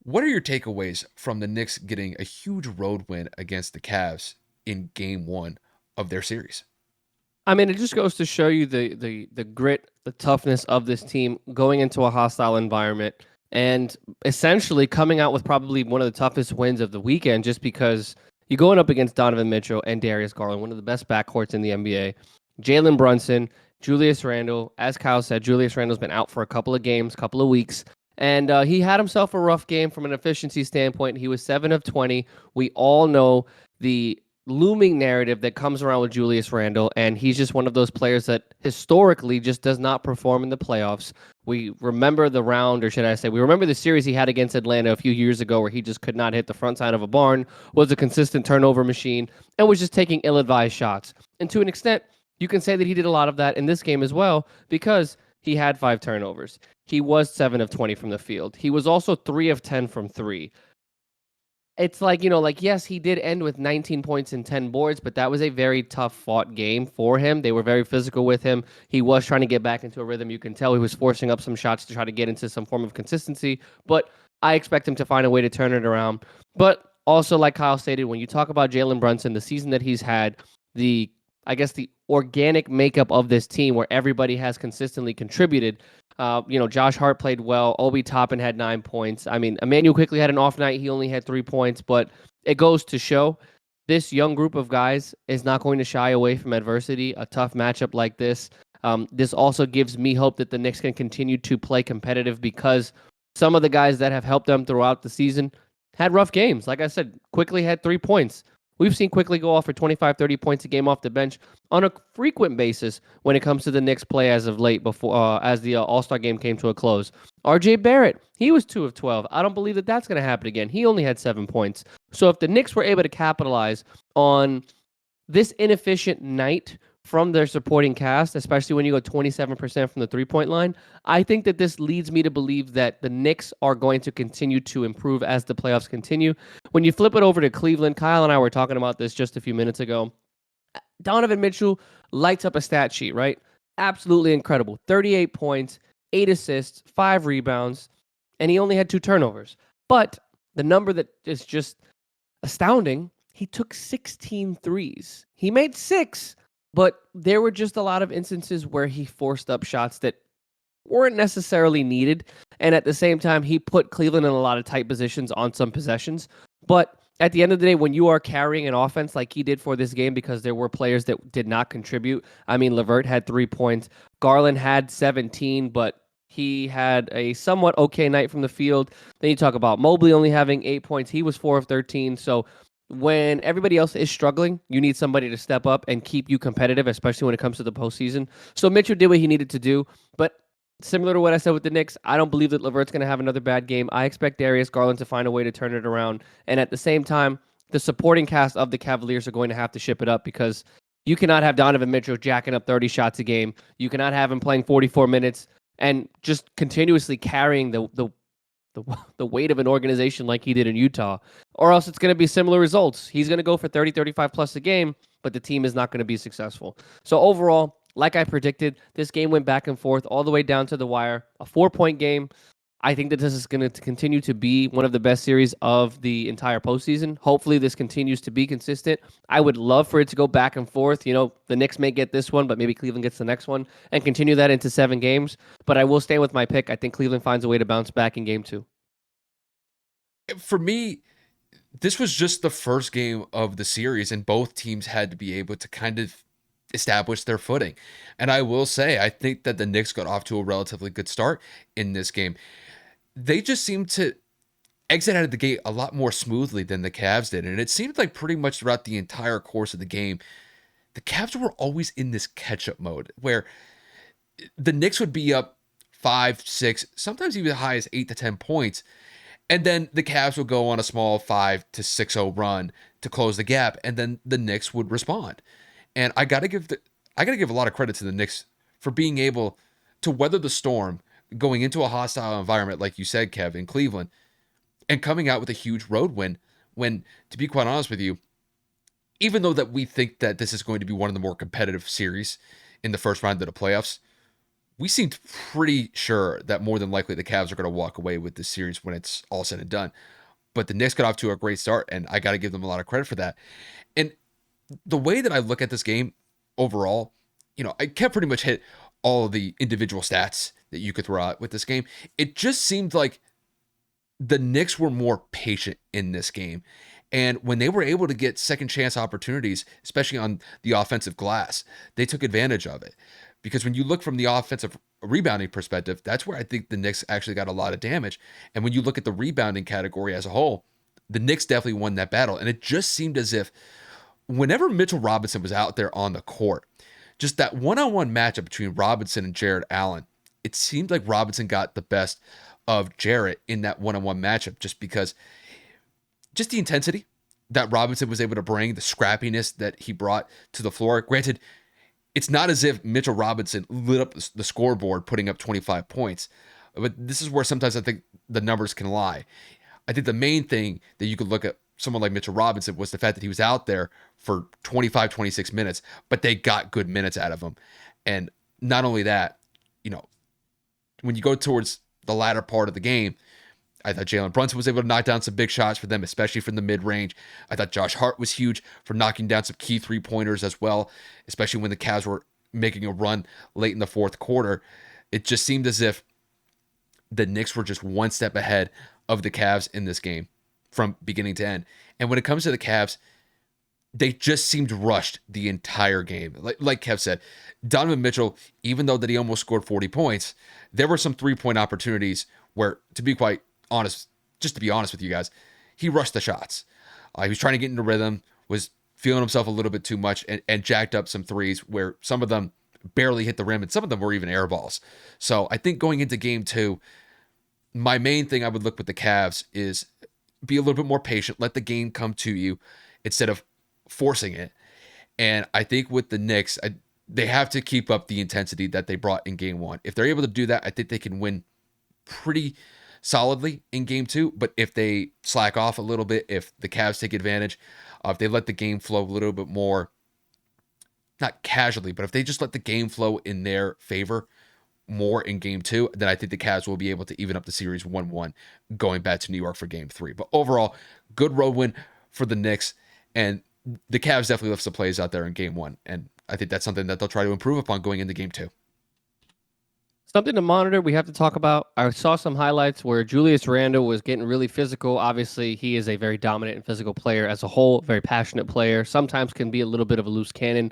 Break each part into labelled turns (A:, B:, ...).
A: What are your takeaways from the Knicks getting a huge road win against the Cavs in game one of their series?
B: I mean, it just goes to show you the grit, the toughness of this team going into a hostile environment and essentially coming out with probably one of the toughest wins of the weekend just because you're going up against Donovan Mitchell and Darius Garland, one of the best backcourts in the NBA. Jalen Brunson, Julius Randle. As Kyle said, Julius Randle's been out for a couple of games, couple of weeks. And he had himself a rough game from an efficiency standpoint. He was 7 of 20. We all know the looming narrative that comes around with Julius Randle, and he's just one of those players that historically just does not perform in the playoffs. We remember the round, or should I say, we remember the series he had against Atlanta a few years ago where he just could not hit the front side of a barn, was a consistent turnover machine, and was just taking ill-advised shots. And to an extent, you can say that he did a lot of that in this game as well because he had 5 turnovers. He was 7 of 20 from the field. He was also 3 of 10 from three. It's like, yes, he did end with 19 points and 10 boards, but that was a very tough fought game for him. They were very physical with him. He was trying to get back into a rhythm. You can tell he was forcing up some shots to try to get into some form of consistency, but I expect him to find a way to turn it around. But also, like Kyle stated, when you talk about Jalen Brunson, the season that he's had, the the organic makeup of this team where everybody has consistently contributed. Josh Hart played well. Obi Toppin had 9 points. I mean, Emmanuel quickly had an off night. He only had 3 points, but it goes to show this young group of guys is not going to shy away from adversity. A tough matchup like this. This also gives me hope that the Knicks can continue to play competitive because some of the guys that have helped them throughout the season had rough games. Like I said, quickly had 3 points. We've seen Quickly go off for 25, 30 points a game off the bench on a frequent basis when it comes to the Knicks play as of late before as the All-Star game came to a close. RJ Barrett, he was 2 of 12. I don't believe that that's going to happen again. He only had 7 points. So if the Knicks were able to capitalize on this inefficient night from their supporting cast, especially when you go 27% from the three-point line, I think that this leads me to believe that the Knicks are going to continue to improve as the playoffs continue. When you flip it over to Cleveland, Kyle and I were talking about this just a few minutes ago. Donovan Mitchell lights up a stat sheet, right? Absolutely incredible. 38 points, 8 assists, 5 rebounds, and he only had 2 turnovers. But the number that is just astounding, he took 16 threes. He made 6, but there were just a lot of instances where he forced up shots that weren't necessarily needed. And at the same time, he put Cleveland in a lot of tight positions on some possessions. But at the end of the day, when you are carrying an offense like he did for this game, because there were players that did not contribute. I mean, LeVert had 3 points. Garland had 17, but he had a somewhat okay night from the field. Then you talk about Mobley only having 8 points. He was 4 of 13. So when everybody else is struggling, you need somebody to step up and keep you competitive, especially when it comes to the postseason. So Mitchell did what he needed to do. But similar to what I said with the Knicks, I don't believe that LeVert's going to have another bad game. I expect Darius Garland to find a way to turn it around. And at the same time, the supporting cast of the Cavaliers are going to have to ship it up because you cannot have Donovan Mitchell jacking up 30 shots a game. You cannot have him playing 44 minutes and just continuously carrying the weight of an organization like he did in Utah, or else it's going to be similar results. He's going to go for 30, 35 plus a game, but the team is not going to be successful. So overall, like I predicted, this game went back and forth all the way down to the wire. A 4-point game. I think that this is going to continue to be one of the best series of the entire postseason. Hopefully, this continues to be consistent. I would love for it to go back and forth. The Knicks may get this one, but maybe Cleveland gets the next one and continue that into 7 games. But I will stand with my pick. I think Cleveland finds a way to bounce back in game 2.
A: For me, this was just the first game of the series, and both teams had to be able to kind of establish their footing. And I will say, I think that the Knicks got off to a relatively good start in this game. They just seemed to exit out of the gate a lot more smoothly than the Cavs did. And it seemed like pretty much throughout the entire course of the game, the Cavs were always in this catch-up mode where the Knicks would be up 5, 6, sometimes even as high as 8 to 10 points. And then the Cavs would go on a small 5 to 6-0 run to close the gap, and then the Knicks would respond. And I gotta give a lot of credit to the Knicks for being able to weather the storm, going into a hostile environment, like you said, Kev, in Cleveland, and coming out with a huge road win. When, to be quite honest with you, even though that we think that this is going to be one of the more competitive series in the first round of the playoffs, we seemed pretty sure that more than likely the Cavs are going to walk away with this series when it's all said and done. But the Knicks got off to a great start, and I got to give them a lot of credit for that. And the way that I look at this game overall, I can't pretty much hit all of the individual stats that you could throw out with this game. It just seemed like the Knicks were more patient in this game. And when they were able to get second chance opportunities, especially on the offensive glass, they took advantage of it. Because when you look from the offensive rebounding perspective, that's where I think the Knicks actually got a lot of damage. And when you look at the rebounding category as a whole, the Knicks definitely won that battle. And it just seemed as if whenever Mitchell Robinson was out there on the court, just that one-on-one matchup between Robinson and Jared Allen, it seemed like Robinson got the best of Jarrett in that one-on-one matchup just because just the intensity that Robinson was able to bring, the scrappiness that he brought to the floor. Granted, it's not as if Mitchell Robinson lit up the scoreboard putting up 25 points, but this is where sometimes I think the numbers can lie. I think the main thing that you could look at someone like Mitchell Robinson was the fact that he was out there for 25, 26 minutes, but they got good minutes out of him. And not only that, when you go towards the latter part of the game, I thought Jalen Brunson was able to knock down some big shots for them, especially from the mid-range. I thought Josh Hart was huge for knocking down some key three-pointers as well, especially when the Cavs were making a run late in the fourth quarter. It just seemed as if the Knicks were just one step ahead of the Cavs in this game from beginning to end. And when it comes to the Cavs, they just seemed rushed the entire game. Like Kev said, Donovan Mitchell, even though that he almost scored 40 points, there were some three-point opportunities where, to be quite honest, just to be honest with you guys, he rushed the shots. He was trying to get into rhythm, was feeling himself a little bit too much, and jacked up some threes where some of them barely hit the rim, and some of them were even air balls. So I think going into game two, my main thing I would look with the Cavs is be a little bit more patient, let the game come to you instead of forcing it. And I think with the Knicks, they have to keep up the intensity that they brought in game one. If they're able to do that, I think they can win pretty solidly in game two. But if they slack off a little bit, if the Cavs take advantage, if they let the game flow a little bit more, not casually, but if they just let the game flow in their favor more in game two, then I think the Cavs will be able to even up the series 1-1 going back to New York for game three. But overall, good road win for the Knicks. And the Cavs definitely left some plays out there in game one. And I think that's something that they'll try to improve upon going into game two.
B: Something to monitor, we have to talk about. I saw some highlights where Julius Randle was getting really physical. Obviously, he is a very dominant and physical player as a whole, very passionate player. Sometimes can be a little bit of a loose cannon.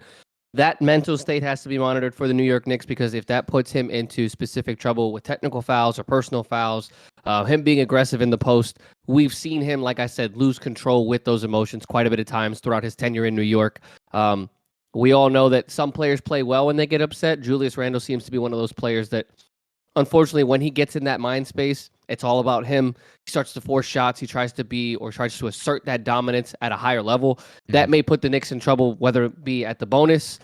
B: That mental state has to be monitored for the New York Knicks because if that puts him into specific trouble with technical fouls or personal fouls, him being aggressive in the post, we've seen him, like I said, lose control with those emotions quite a bit of times throughout his tenure in New York. We all know that some players play well when they get upset. Julius Randle seems to be one of those players that, unfortunately, when he gets in that mind space, it's all about him. He starts to force shots. He tries to assert that dominance at a higher level. That may put the Knicks in trouble, whether it be at the bonus,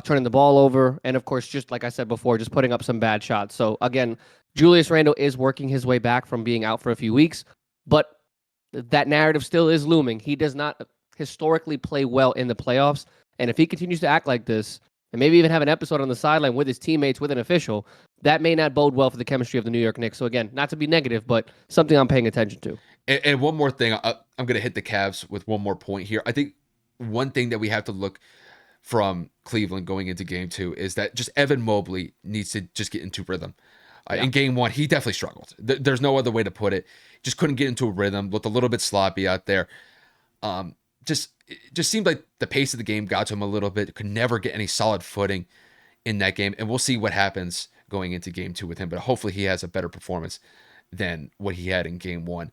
B: turning the ball over, and of course, just like I said before, just putting up some bad shots. So again, Julius Randle is working his way back from being out for a few weeks, but that narrative still is looming. He does not historically play well in the playoffs. And if he continues to act like this, and maybe even have an episode on the sideline with his teammates, with an official, that may not bode well for the chemistry of the New York Knicks. So again, not to be negative, but something I'm paying attention to.
A: And one more thing, I'm going to hit the Cavs with one more point here. I think one thing that we have to look from Cleveland going into game two is that just Evan Mobley needs to just get into rhythm. In game one, he definitely struggled. There's no other way to put it. Just couldn't get into a rhythm, looked a little bit sloppy out there. It just seemed like the pace of the game got to him a little bit. Could never get any solid footing in that game. And we'll see what happens going into game two with him. But hopefully he has a better performance than what he had in game one.